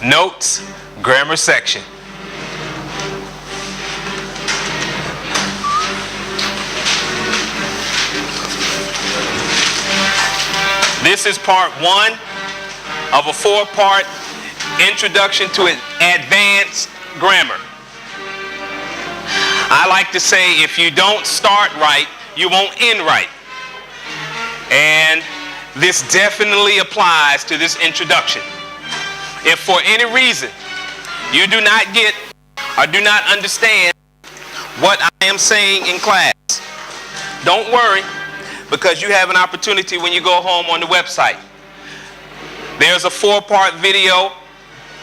Notes, grammar section. This is part one of a four-part introduction to advanced grammar. I like to say if you don't start right, you won't end right. And this definitely applies to this introduction. If for any reason you do not get or do not understand what I am saying in class, don't worry, because you have an opportunity when you go home on the website. There's a four-part video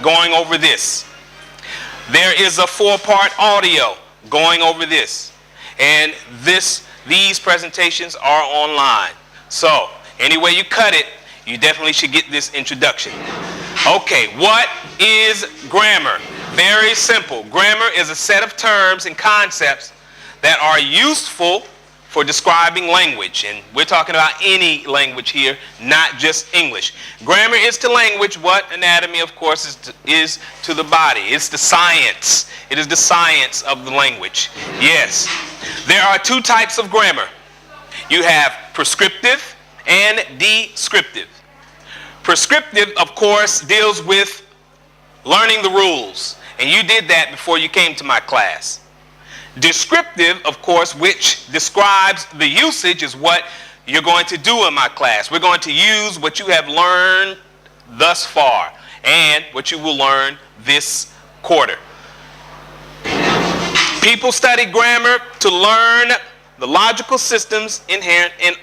going over this. There is a four-part audio going over this. And these presentations are online. So, any way you cut it, you definitely should get this introduction. Okay, what is grammar? Very simple. Grammar is a set of terms and concepts that are useful for describing language. And we're talking about any language here, not just English. Grammar is to language what anatomy, of course, is to the body. It's the science. It is the science of the language. Yes. There are two types of grammar. You have prescriptive and descriptive. Prescriptive, of course, deals with learning the rules. And you did that before you came to my class. Descriptive, of course, which describes the usage, is what you're going to do in my class. We're going to use what you have learned thus far and what you will learn this quarter. People study grammar to learn the logical systems inherent in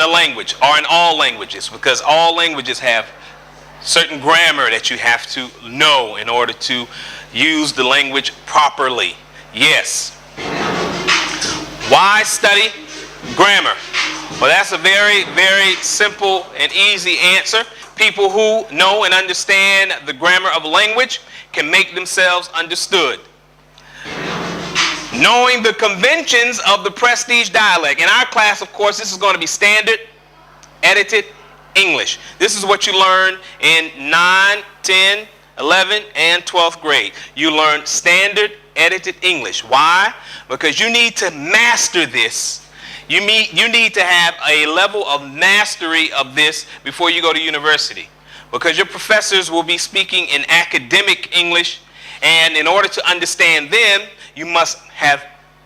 a language, or in all languages, because all languages have certain grammar that you have to know in order to use the language properly. Yes. Why study grammar? Well, that's a very, very simple and easy answer. People who know and understand the grammar of a language can make themselves understood. Knowing the conventions of the prestige dialect. In our class, of course, this is going to be standard, edited English. This is what you learn in 9, 10, 11, and 12th grade. You learn standard edited English. Why? Because you need to master this. You need to have a level of mastery of this before you go to university. Because your professors will be speaking in academic English, and in order to understand them, you must have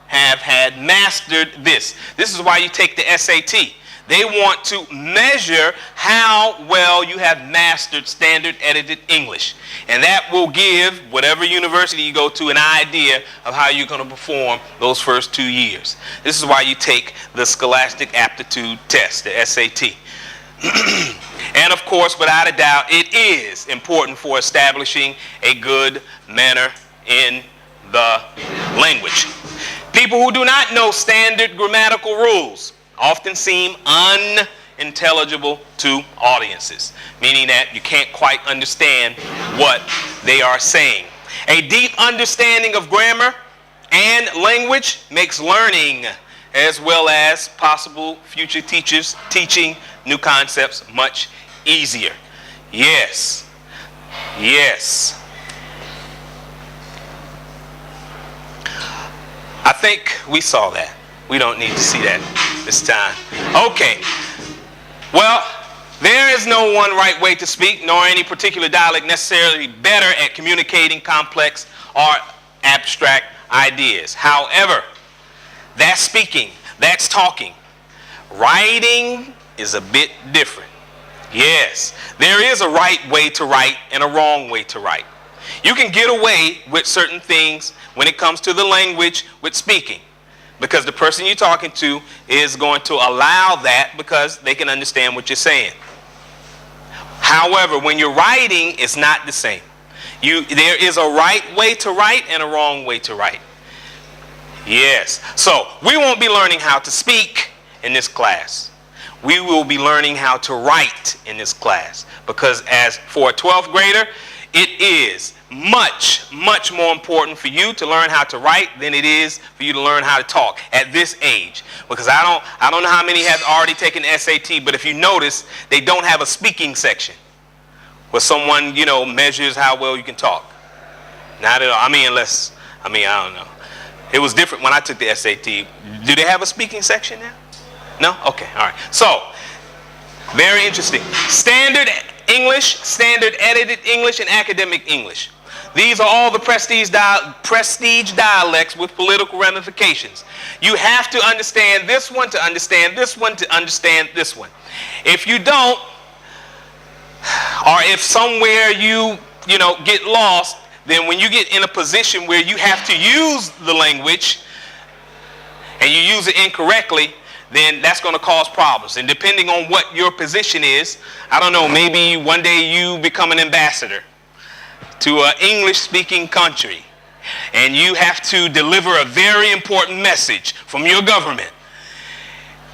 had mastered this. This is why you take the SAT. They want to measure how well you have mastered standard edited English. And that will give whatever university you go to an idea of how you're going to perform those first 2 years. This is why you take the Scholastic Aptitude Test, the SAT. And of course, without a doubt, it is important for establishing a good manner in the language. People who do not know standard grammatical rules often seem unintelligible to audiences, meaning that you can't quite understand what they are saying. A deep understanding of grammar and language makes learning, as well as possible future teachers teaching new concepts, much easier. Yes. Yes. I think we saw that. We don't need to see that this time. Okay. Well, there is no one right way to speak, nor any particular dialect necessarily better at communicating complex or abstract ideas. However, that's speaking, that's talking. Writing is a bit different. Yes, there is a right way to write and a wrong way to write. You can get away with certain things when it comes to the language with speaking, because the person you're talking to is going to allow that because they can understand what you're saying. However, when you're writing, it's not the same. There is a right way to write and a wrong way to write. Yes. So we won't be learning how to speak in this class. We will be learning how to write in this class, because as for a 12th grader, it is much, much more important for you to learn how to write than it is for you to learn how to talk at this age. Because I don't know how many have already taken the SAT, but if you notice, they don't have a speaking section where someone, measures how well you can talk. Not at all. I don't know. It was different when I took the SAT. Do they have a speaking section now? No? Okay, all right. So, very interesting. Standard English, standard edited English, and academic English. These are all the prestige dialects with political ramifications. You have to understand this one to understand this one to understand this one. If you don't, or if somewhere you get lost, then when you get in a position where you have to use the language and you use it incorrectly, then that's going to cause problems. And depending on what your position is, I don't know, maybe one day you become an ambassador to an English-speaking country, and you have to deliver a very important message from your government.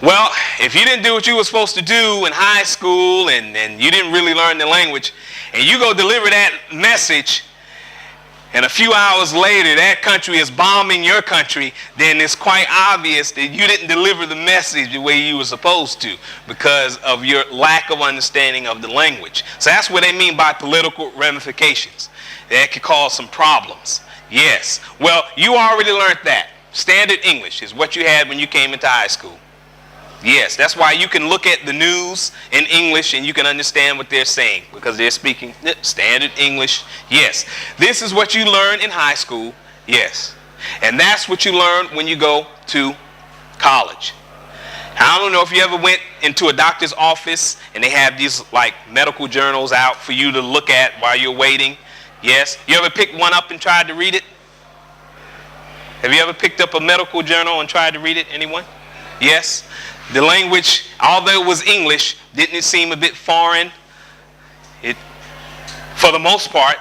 Well, if you didn't do what you were supposed to do in high school and you didn't really learn the language, and you go deliver that message, and a few hours later that country is bombing your country, then it's quite obvious that you didn't deliver the message the way you were supposed to because of your lack of understanding of the language. So that's what they mean by political ramifications. That could cause some problems. Yes. Well, you already learned that. Standard English is what you had when you came into high school. Yes, that's why you can look at the news in English and you can understand what they're saying because they're speaking standard English. Yes, this is what you learn in high school. Yes, and that's what you learn when you go to college. I don't know if you ever went into a doctor's office and they have these like medical journals out for you to look at while you're waiting. Yes, you ever picked one up and tried to read it? Have you ever picked up a medical journal and tried to read it? Anyone? Yes. The language, although it was English, didn't it seem a bit foreign? It, for the most part,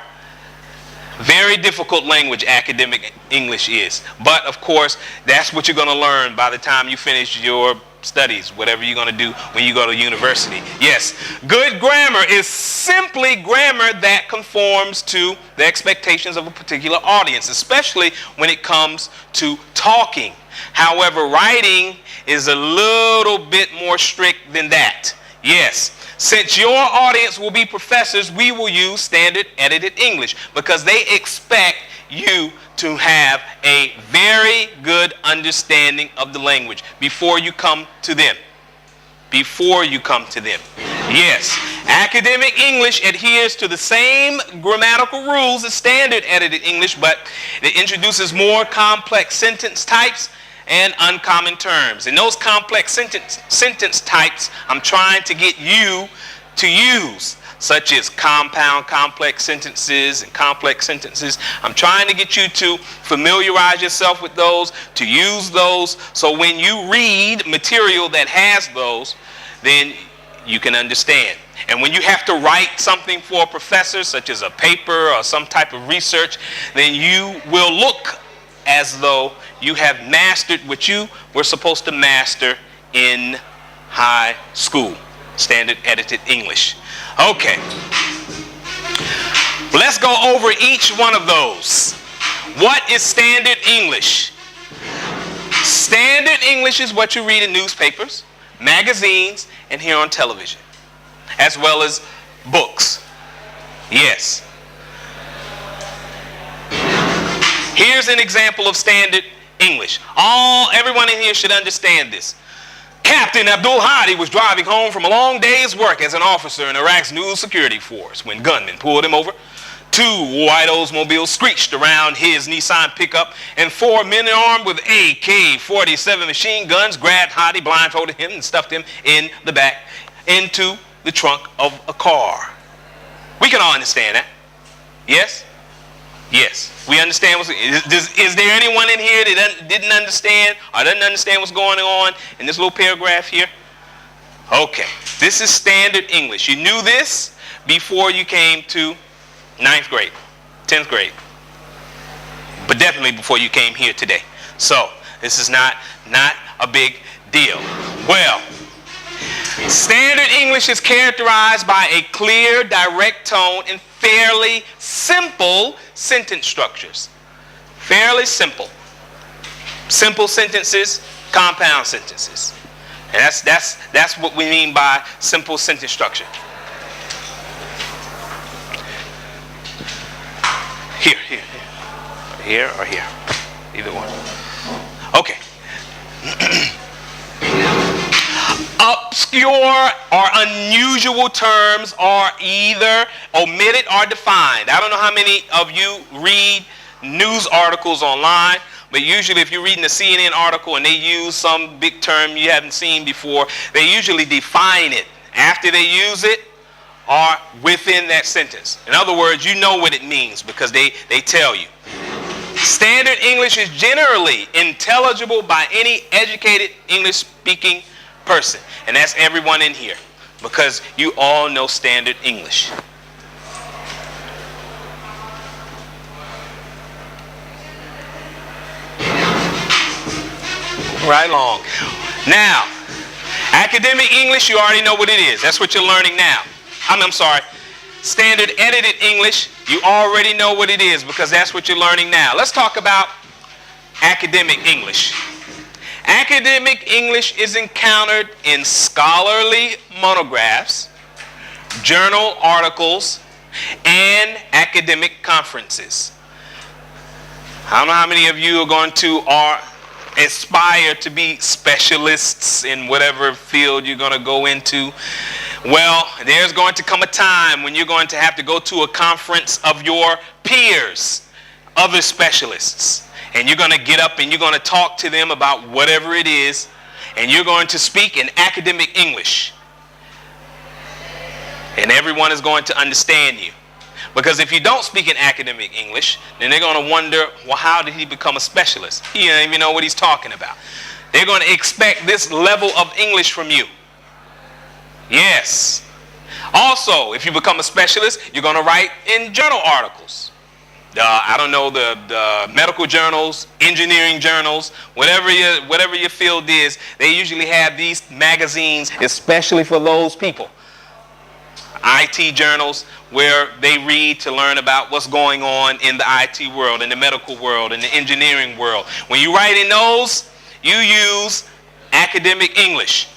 very difficult language academic English is. But of course, that's what you're going to learn by the time you finish your studies, whatever you're going to do when you go to university. Yes, good grammar is simply grammar that conforms to the expectations of a particular audience, especially when it comes to talking. However, writing is a little bit more strict than that. Yes, since your audience will be professors, we will use standard edited English because they expect you to have a very good understanding of the language before you come to them. Before you come to them. Yes, academic English adheres to the same grammatical rules as standard edited English, but it introduces more complex sentence types and uncommon terms. And those complex sentence types I'm trying to get you to use, such as compound complex sentences and complex sentences. I'm trying to get you to familiarize yourself with those, to use those, so when you read material that has those, then you can understand. And when you have to write something for a professor, such as a paper or some type of research, then you will look as though you have mastered what you were supposed to master in high school. Standard edited English. Okay. Let's go over each one of those. What is standard English? Standard English is what you read in newspapers, magazines, and here on television, as well as books. Yes. Here's an example of standard English. Everyone in here should understand this. Captain Abdul Hadi was driving home from a long day's work as an officer in Iraq's new security force when gunmen pulled him over. 2 white Oldsmobiles screeched around his Nissan pickup, and 4 men armed with AK-47 machine guns grabbed Hadi, blindfolded him, and stuffed him in the back into the trunk of a car. We can all understand that. Yes? Yes, we understand. Is there anyone in here that didn't understand or doesn't understand what's going on in this little paragraph here? Okay, this is standard English. You knew this before you came to 9th grade, 10th grade, but definitely before you came here today. So this is not a big deal. Well, standard English is characterized by a clear, direct tone and fairly simple sentence structures. Fairly simple. Simple sentences, compound sentences. And that's what we mean by simple sentence structure. Here or here. Either one. Okay. Obscure or unusual terms are either omitted or defined. I don't know how many of you read news articles online, but usually if you're reading a CNN article and they use some big term you haven't seen before, they usually define it after they use it or within that sentence. In other words, you know what it means because they tell you. Standard English is generally intelligible by any educated English-speaking person. And that's everyone in here because you all know Standard English. Right along. Now, academic English, you already know what it is. That's what you're learning now. I'm sorry. Standard edited English, you already know what it is because that's what you're learning now. Let's talk about academic English. Academic English is encountered in scholarly monographs, journal articles, and academic conferences. I don't know how many of you are going to aspire to be specialists in whatever field you're going to go into. Well, there's going to come a time when you're going to have to go to a conference of your peers, other specialists. And you're going to get up and you're going to talk to them about whatever it is. And you're going to speak in academic English. And everyone is going to understand you. Because if you don't speak in academic English, then they're going to wonder, well, how did he become a specialist? He doesn't even know what he's talking about. They're going to expect this level of English from you. Yes. Also, if you become a specialist, you're going to write in journal articles. I don't know, the medical journals, engineering journals, whatever your field is, they usually have these magazines, especially for those people. IT journals where they read to learn about what's going on in the IT world, in the medical world, in the engineering world. When you write in those, you use academic English.